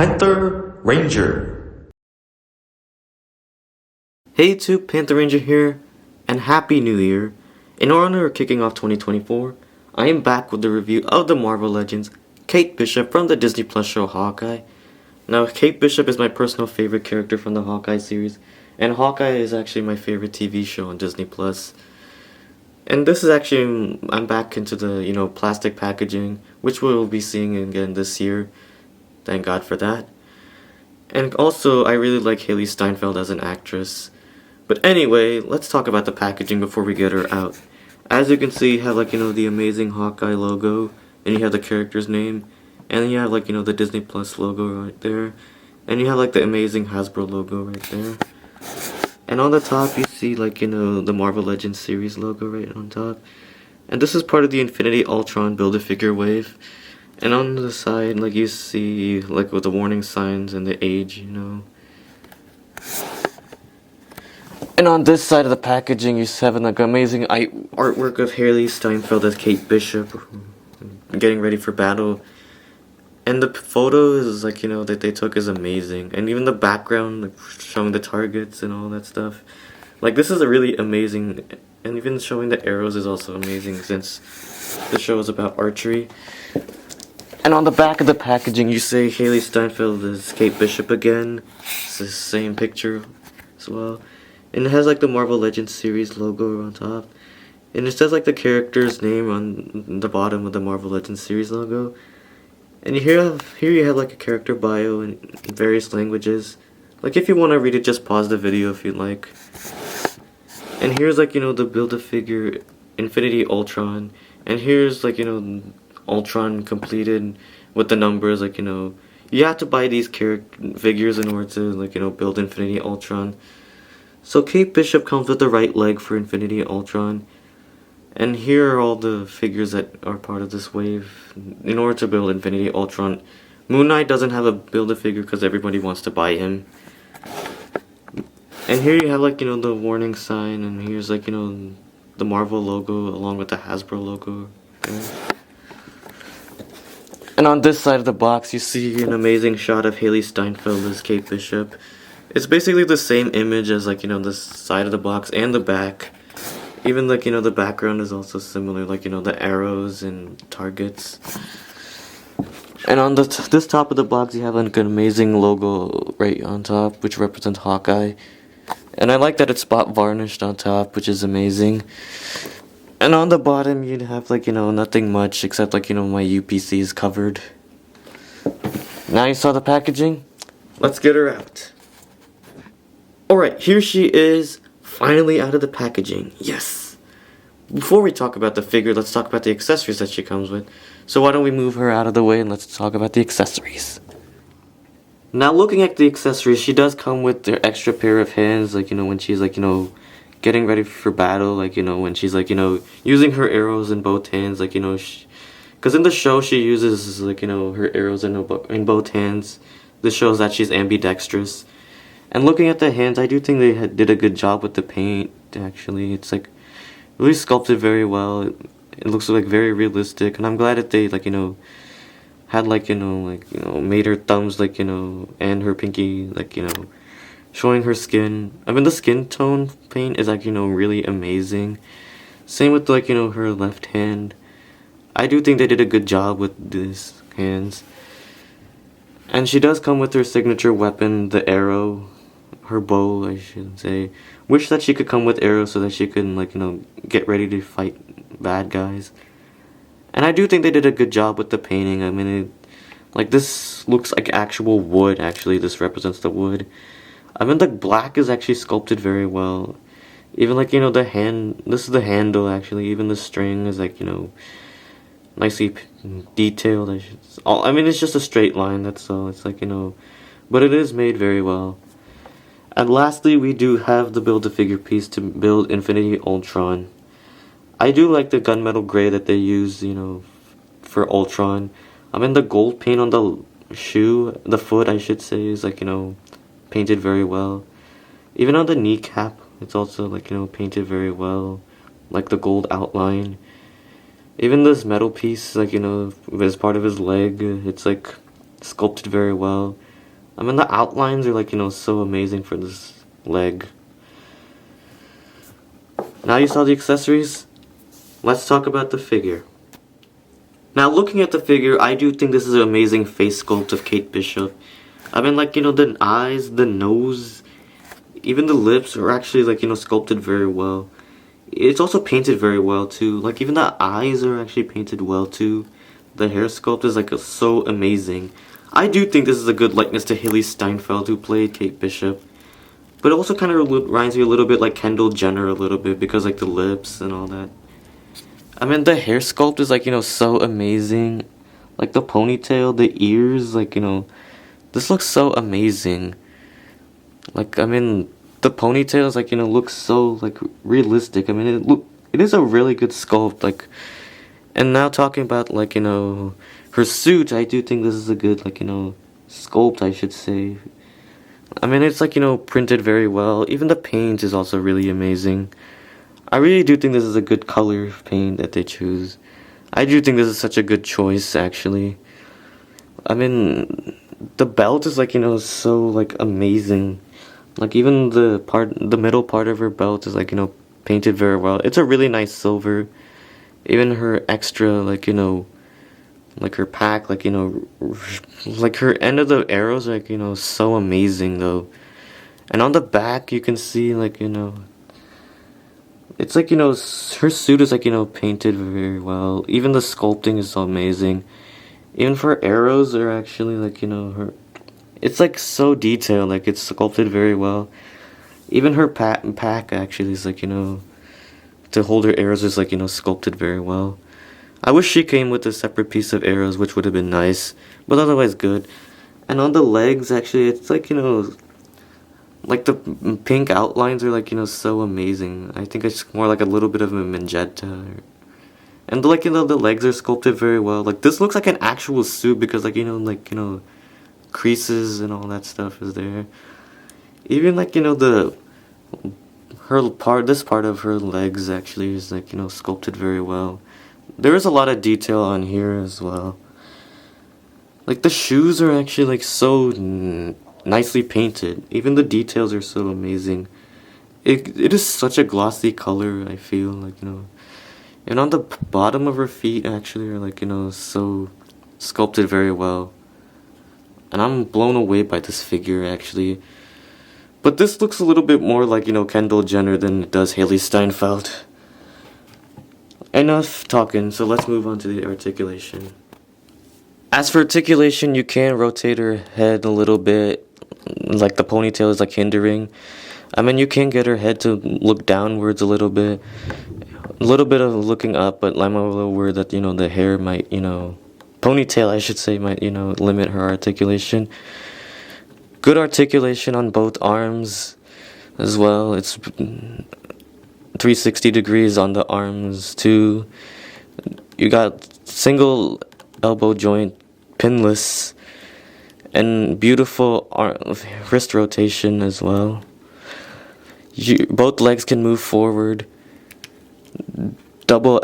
Panther Ranger. Hey YouTube, Panther Ranger here, and Happy New Year. In honor of kicking off 2024, I am back with the review of the Marvel Legends, Kate Bishop from the Disney Plus show Hawkeye. Now, Kate Bishop is my personal favorite character from the Hawkeye series, and Hawkeye is actually my favorite TV show on Disney Plus. And this is actually, I'm back into the, plastic packaging, which we'll be seeing again this year. Thank God for that. And also, I really like Hailee Steinfeld as an actress. But anyway, let's talk about the packaging before we get her out. As you can see, you have the amazing Hawkeye logo, and you have the character's name, and then you have the Disney Plus logo right there, and you have the amazing Hasbro logo right there. And on the top, you see the Marvel Legends series logo right on top. And this is part of the Infinity Ultron Build-A-Figure wave. And on the side, you see, with the warning signs and the age, And on this side of the packaging, you have amazing artwork of Hailee Steinfeld as Kate Bishop, getting ready for battle. And the photos, that they took is amazing. And even the background, showing the targets and all that stuff. This is a really amazing, and even showing the arrows is also amazing, since the show is about archery. And on the back of the packaging, you say Hailee Steinfeld is Kate Bishop again. It's the same picture as well. And it has the Marvel Legends series logo on top. And it says the character's name on the bottom of the Marvel Legends series logo. And here you have a character bio in various languages. If you want to read it, just pause the video if you'd like. And here's the Build-A-Figure Infinity Ultron. And here's Ultron completed with the numbers, you have to buy these figures in order to, build Infinity Ultron. So Kate Bishop comes with the right leg for Infinity Ultron. And here are all the figures that are part of this wave in order to build Infinity Ultron. Moon Knight doesn't have a Build-A-Figure because everybody wants to buy him. And here you have the warning sign, and here's the Marvel logo along with the Hasbro logo. Okay. And on this side of the box, you see an amazing shot of Hailee Steinfeld as Kate Bishop. It's basically the same image as the side of the box and the back. Even the background is also similar, the arrows and targets. And on this top of the box, you have an amazing logo right on top, which represents Hawkeye. And I like that it's spot varnished on top, which is amazing. And on the bottom, you'd have, nothing much except, my UPC is covered. Now you saw the packaging? Let's get her out. Alright, here she is, finally out of the packaging. Yes! Before we talk about the figure, let's talk about the accessories that she comes with. So why don't we move her out of the way and let's talk about the accessories. Now looking at the accessories, she does come with the extra pair of hands, when she's, getting ready for battle, when she's, using her arrows in both hands, because in the show she uses, her arrows in both hands. This shows that she's ambidextrous. And looking at the hands, I do think they did a good job with the paint, actually. It's, really sculpted very well. It looks, very realistic, and I'm glad that they, had, made her thumbs, and her pinky, showing her skin. I mean, the skin tone paint is really amazing. Same with her left hand. I do think they did a good job with these hands. And she does come with her signature weapon, the arrow, her bow, I should say. Wish that she could come with arrows so that she can get ready to fight bad guys. And I do think they did a good job with the painting. I mean, this looks like actual wood. Actually, this represents the wood. I mean, the black is actually sculpted very well. Even, the hand, this is the handle, actually. Even the string is, nicely detailed. I mean, it's just a straight line, that's all. It's, but it is made very well. And lastly, we do have the Build-A-Figure piece to build Infinity Ultron. I do like the gunmetal gray that they use, for Ultron. I mean, the gold paint on the the foot, I should say, is, painted very well. Even on the kneecap, it's also painted very well, the gold outline. Even this metal piece, as part of his leg, it's sculpted very well. I mean, the outlines are like, so amazing for this leg. Now you saw the accessories, let's talk about the figure. Now looking at the figure, I do think this is an amazing face sculpt of Kate Bishop. I mean, like, the eyes, the nose, even the lips are actually, like, sculpted very well. It's also painted very well too. Like, even the eyes are actually painted well too. The hair sculpt is like so amazing. I do think this is a good likeness to Hailee Steinfeld, who played Kate Bishop. But it also kind of reminds me a little bit like Kendall Jenner a little bit, because like the lips and all that. I mean, the hair sculpt is like, so amazing. Like the ponytail, the ears, like, this looks so amazing. Like, I mean, the ponytail is like, looks so like realistic. I mean, it is a really good sculpt. Like, and now talking about like, her suit, I do think this is a good, like, sculpt, I should say. I mean, it's like, printed very well. Even the paint is also really amazing. I really do think this is a good color paint that they choose. I do think this is such a good choice, actually. I mean, the belt is like, so like amazing. Like, even the middle part of her belt is like, painted very well. It's a really nice silver. Even her extra, like, like her pack, like, like her end of the arrows are, like, so amazing though. And on the back you can see, like, it's like, her suit is like, painted very well. Even the sculpting is so amazing. Even for arrows are actually like, it's like so detailed, like it's sculpted very well. Even her pack actually is like, to hold her arrows is like, sculpted very well. I wish she came with a separate piece of arrows, which would have been nice, but otherwise good. And on the legs, actually, it's like, like the pink outlines are like, so amazing. I think it's more like a little bit of a magenta. And like, the legs are sculpted very well. Like, this looks like an actual suit because like, creases and all that stuff is there. Even like, this part of her legs actually is like, sculpted very well. There is a lot of detail on here as well. Like, the shoes are actually like so nicely painted. Even the details are so amazing. It is such a glossy color, I feel like, and on the bottom of her feet actually are like, so sculpted very well. And I'm blown away by this figure actually. But this looks a little bit more like, Kendall Jenner than it does Hailee Steinfeld. Enough talking, so let's move on to the articulation. As for articulation, you can rotate her head a little bit, like the ponytail is like hindering. I mean, you can get her head to look downwards a little bit. A little bit of looking up, but I'm a little worried that, the hair might, ponytail I should say, might, limit her articulation. Good articulation on both arms as well. It's 360 degrees on the arms too. You got single elbow joint, pinless, and beautiful wrist rotation as well. Both legs can move forward. Double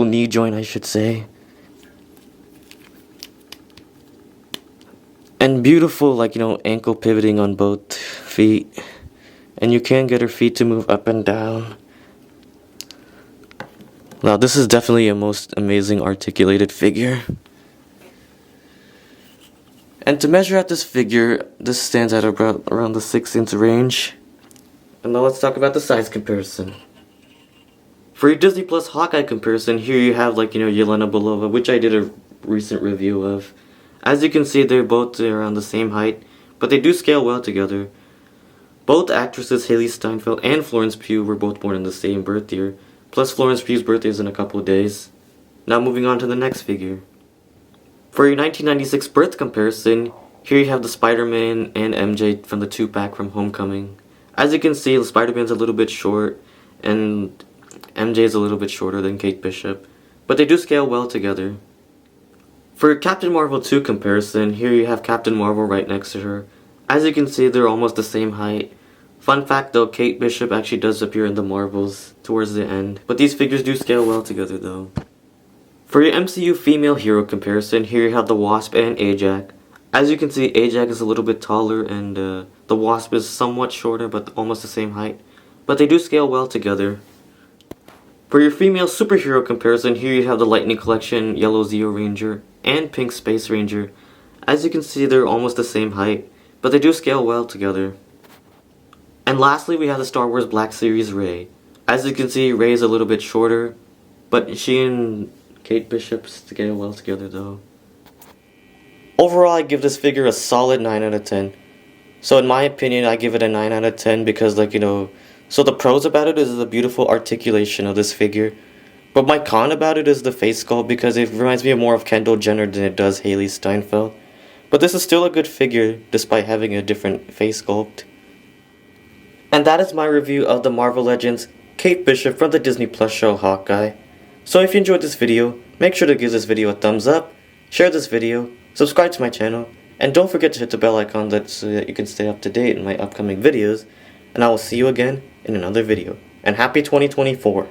knee joint, I should say. And beautiful, like, ankle pivoting on both feet. And you can get her feet to move up and down. Now, this is definitely a most amazing articulated figure. And to measure out this figure, this stands at about around the 6-inch range. And now let's talk about the size comparison. For your Disney Plus Hawkeye comparison, here you have, like, Yelena Belova, which I did a recent review of. As you can see, they're both around the same height, but they do scale well together. Both actresses, Hailee Steinfeld and Florence Pugh, were both born in the same birth year, plus Florence Pugh's birthday is in a couple of days. Now moving on to the next figure. For your 1996 birth comparison, here you have the Spider-Man and MJ from the 2-pack from Homecoming. As you can see, the Spider-Man's a little bit short, and MJ is a little bit shorter than Kate Bishop, but they do scale well together. For your Captain Marvel 2 comparison, here you have Captain Marvel right next to her. As you can see, they're almost the same height. Fun fact though, Kate Bishop actually does appear in the Marvels towards the end, but these figures do scale well together though. For your MCU female hero comparison, here you have the Wasp and Ajax. As you can see, Ajax is a little bit taller and the Wasp is somewhat shorter but almost the same height. But they do scale well together. For your female superhero comparison, here you have the Lightning Collection, Yellow Zeo Ranger, and Pink Space Ranger. As you can see, they're almost the same height, but they do scale well together. And lastly, we have the Star Wars Black Series Rey. As you can see, Rey is a little bit shorter, but she and Kate Bishop scale well together though. Overall, I give this figure a solid 9 out of 10. So in my opinion, I give it a 9 out of 10 because, like, you know, so the pros about it is the beautiful articulation of this figure. But my con about it is the face sculpt because it reminds me more of Kendall Jenner than it does Hailee Steinfeld. But this is still a good figure despite having a different face sculpt. And that is my review of the Marvel Legends Kate Bishop from the Disney Plus show Hawkeye. So if you enjoyed this video, make sure to give this video a thumbs up, share this video, subscribe to my channel, and don't forget to hit the bell icon so that you can stay up to date in my upcoming videos. And I will see you again in another video. And happy 2024!